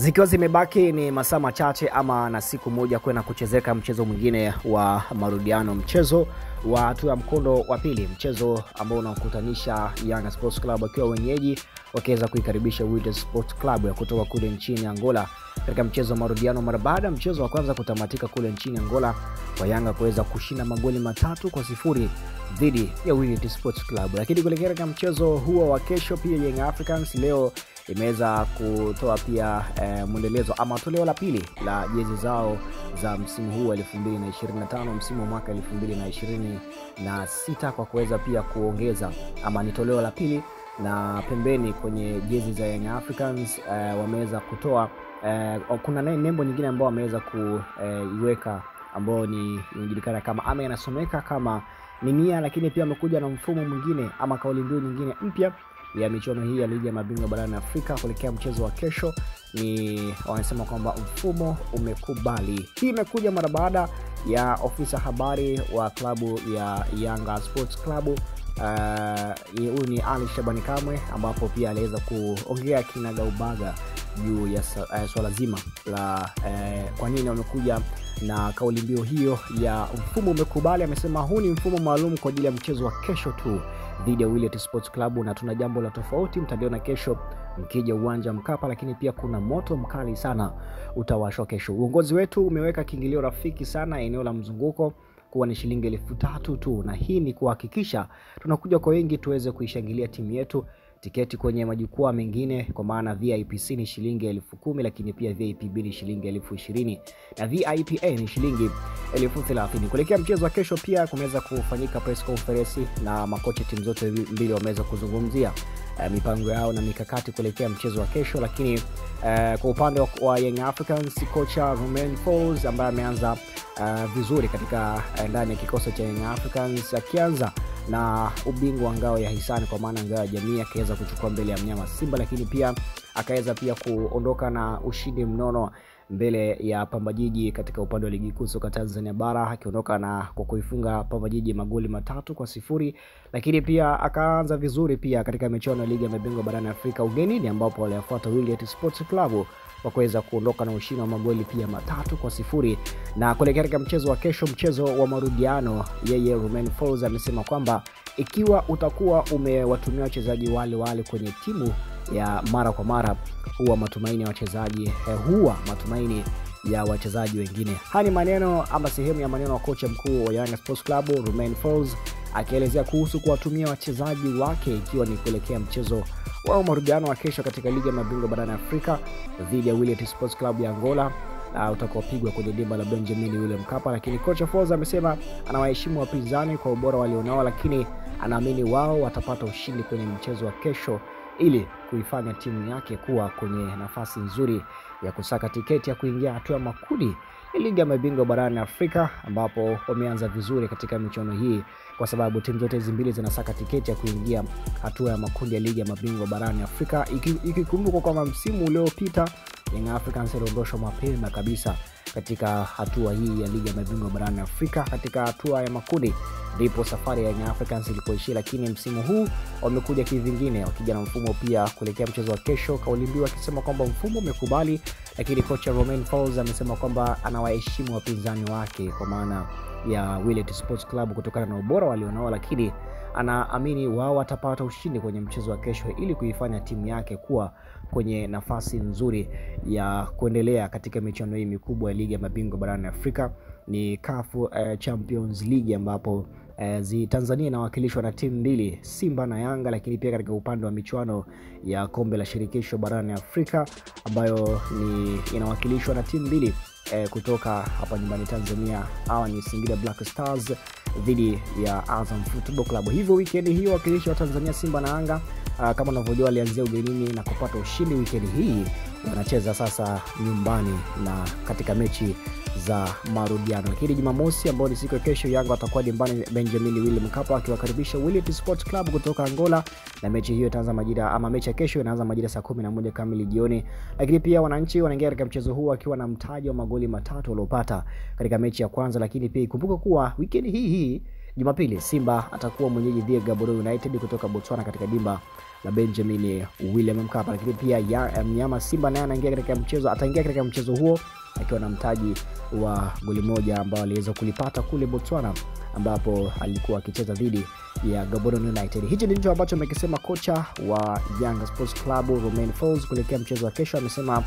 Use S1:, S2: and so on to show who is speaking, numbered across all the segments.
S1: Zikiwa zimebaki ni masaa machache ama na siku moja kwenda kuchezeka mchezo mwingine wa marudiano, mchezo wa hatua ya mkondo wa pili, mchezo ambao unakutanisha Yanga Sports Club wakiwa wenyeji wakiweza kuikaribisha Wydad Sports Club ya kutoka kule nchini Angola katika mchezo wa marudiano mara baada mchezo wa kwanza kutamatika kule nchini Angola kwa Yanga kuweza kushinda magoli 3-0 dhidi ya Wydad Sports Club. Lakini kuelekea katika mchezo huo wa kesho, pia Young Africans leo imeweza kutoa pia mwendelezo ama toleo la pili la jezi zao za msimu huu 2025 msimu wa mwaka 2026 kwa kuweza pia kuongeza ama ni toleo la pili, na pembeni kwenye jezi za Young Africans wameweza kutoa kuna nembo nyingine ambao wameweza kuiweka ambao ni inajulikana kama ama yanasomeka kama Nimia, lakini pia amekuja na mfumo mwingine ama kauli mbiu nyingine mpya ya michuano hii ya ligi ya mabingwa barani Afrika kuelekea mchezo wa kesho. Ni wanasema kwamba mfumo umekubali. Hii imekuja mara baada ya ofisa habari wa klabu ya Yanga Sports Club huyu ni Ali Shabani Kamwe, ambapo pia aliweza kuongea kinagaubaga juu ya swala zima la kwa nini wamekuja na kauli mbiu hiyo ya mfumo umekubali. Amesema huu ni mfumo maalum kwa ajili ya mchezo wa kesho tu dhidi ya Wydad Sports Club, na tuna jambo la tofauti mtaliona kesho mkija uwanja Mkapa, lakini pia kuna moto mkali sana utawashwa kesho. Uongozi wetu umeweka kiingilio rafiki sana eneo la mzunguko kuwa ni shilingi 3,000 tu, na hii ni kuhakikisha tunakuja kwa wengi tuweze kuishangilia timu yetu. Tiketi kwenye majukwaa mengine kwa maana VIP ni shilingi 10,000, lakini pia VIP B ni shilingi 20,000 na VIP A ni shilingi 30,000. Kuelekea mchezo wa kesho pia kumeweza kufanyika press conference na makocha timu zote mbili wameweza kuzungumzia mipango yao na mikakati kuelekea mchezo wa kesho. Lakini kwa upande wa Young Africans, kocha Romain Folz ambaye ameanza vizuri katika ndani ya kikosi cha Young Africans, akianza na ubingwa ngao ya hisani kwa maana ngao ya jamii, akaweza kuchukua mbele ya mnyama Simba, lakini pia akaweza pia kuondoka na ushindi mnono mbele ya Pamba Jiji katika upande wa ligi kuu soka Tanzania bara, akiondoka na kwa kuifunga Pamba Jiji magoli 3-0. Lakini pia akaanza vizuri pia katika michuano ya ligi ya mabingwa barani Afrika ugenini, ambapo walifuata Wydad Sports Club kwa kuweza kuondoka na ushindi wa magoli pia 3-0. Na kuelekea katika mchezo wa kesho, mchezo wa marudiano, yeye Romain Folz amesema kwamba ikiwa utakuwa umewatumia wachezaji wale kwenye timu ya mara kwa mara, huwa matumaini ya wachezaji wengine. Haya ni maneno ama sehemu ya maneno wa kocha mkuu wa Yanga Sports Club Romain Folz akielezea kuhusu kuwatumia wachezaji wake ikiwa ni kuelekea mchezo wa marudiano wa kesho katika ligi ya mabingwa barani Afrika dhidi ya Wydad Sports Club ya Angola utakaopigwa kwenye dimba la Benjamin William Mkapa. Lakini kocha Folz amesema anawaheshimu wapinzani kwa ubora walionao, lakini anaamini wao watapata ushindi kwenye mchezo wa kesho ili kuifanya timu yake kuwa kwenye nafasi nzuri ya kusaka tiketi ya kuingia hatua ya makundi ya ligi ya mabingwa barani Afrika, ambapo wameanza vizuri katika michuano hii kwa sababu timu zote hizi mbili zinasaka tiketi ya kuingia hatua ya makundi ya ligi ya mabingwa barani Afrika. Ikikumbuka kwamba msimu uliopita Young Africans iliondoshwa mapema kabisa katika hatua hii ya ligi ya mabingwa barani Afrika. Katika hatua ya makundi ndipo safari ya Young Africans ilipoishia, lakini msimu huu wamekuja kivingine wakija na mfumo pia kuelekea mchezo wa kesho, kauli mbiu akisema kwamba mfumo umekubali. Lakini kocha Romain Folz amesema kwamba anawaheshimu wapinzani wake kwa maana ya Wydad Sports Club kutokana na ubora walionao, lakini anaamini wao watapata ushindi kwenye mchezo wa kesho ili kuifanya timu yake kuwa kwenye nafasi nzuri ya kuendelea katika michuano hii mikubwa ya ligi ya mabingwa barani Afrika. Ni CAF Champions League ambapo Tanzania inawakilishwa na timu mbili, Simba na Yanga, lakini pia katika upande wa michuano ya kombe la shirikisho barani Afrika ambayo ni inawakilishwa na timu mbili kutoka hapa nyumbani Tanzania. Hawa ni Singida Black Stars dhidi ya Azam Football Club. Hivyo weekend hii wakilishi wa Tanzania Simba na Yanga kama unavyojua walianzia ugenini na kupata ushindi. Weekend hii wanacheza sasa nyumbani na katika mechi za marudiano. Lakini Jumamosi ambayo ni siku ya kesho, Yanga watakuwa dimbani Benjamin William Mkapa akiwakaribisha Wydad Sports Club kutoka Angola, na mechi hiyo itaanza mechi ya kesho inaanza majira saa 11 kamili jioni. Lakini pia wananchi wanaingia katika mchezo huu akiwa na mtaji wa magoli 3 waliopata katika mechi ya kwanza. Lakini pia ikumbuka kuwa weekend hii Jumapili Simba atakuwa mwenyeji dhidi ya Gaborone United kutoka Botswana katika dimba la Benjamin William Mkapa. Lakini pia mnyama Simba naye ataingia katika mchezo huo akiwa na mtaji wa goli moja ambao aliweza kulipata kule Botswana ambapo alikuwa akicheza dhidi ya Gaborone United. Hichi ndicho ambacho amekisema kocha wa Yanga Sports Club Romain Folz kuelekea mchezo wa kesho. Amesema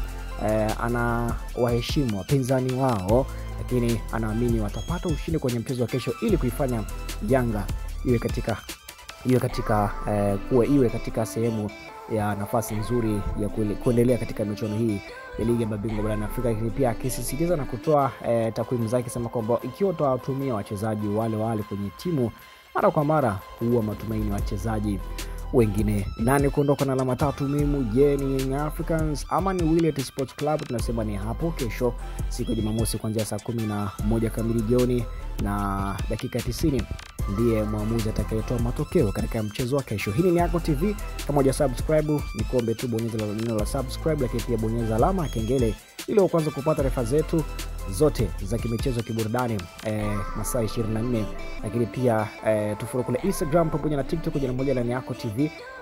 S1: ana waheshimu wapinzani wao, lakini anaamini watapata ushindi kwenye mchezo wa kesho ili kuifanya Yanga iwe katika sehemu ya nafasi nzuri ya kuendelea katika michuano hii ya ligi ya mabingwa barani Afrika. Lakini pia akisisitiza na kutoa takwimu zake sema kwamba ikiwa utawatumia wachezaji wale kwenye timu mara kwa mara, huwa matumaini wachezaji wengine. Nani kuondoka na alama 3 muhimu? Je, ni Young Africans ama ni Wydad Sports Club? Tunasema ni hapo kesho siku ya Jumamosi kuanzia saa 11 kamili jioni na dakika 90 ndiye mwamuzi atakayetoa matokeo katika mchezo wa kesho. Hii ni Yako TV. Kama hujasubscribe, nikombe tu bonyeza neno la subscribe, lakini pia bonyeza alama ya kengele ili uanze kupata taarifa zetu zote za kimichezo kiburudani masaa 24. Lakini pia tufollow kule Instagram pamoja na TikTok kwa jina moja la Yako TV.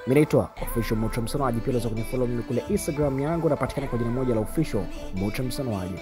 S1: Mimi naitwa Official Motra Msanawaji. Pia unaweza kunifollow kule Instagram yangu, napatikana kwa jina moja la Official Motra Msanawaji.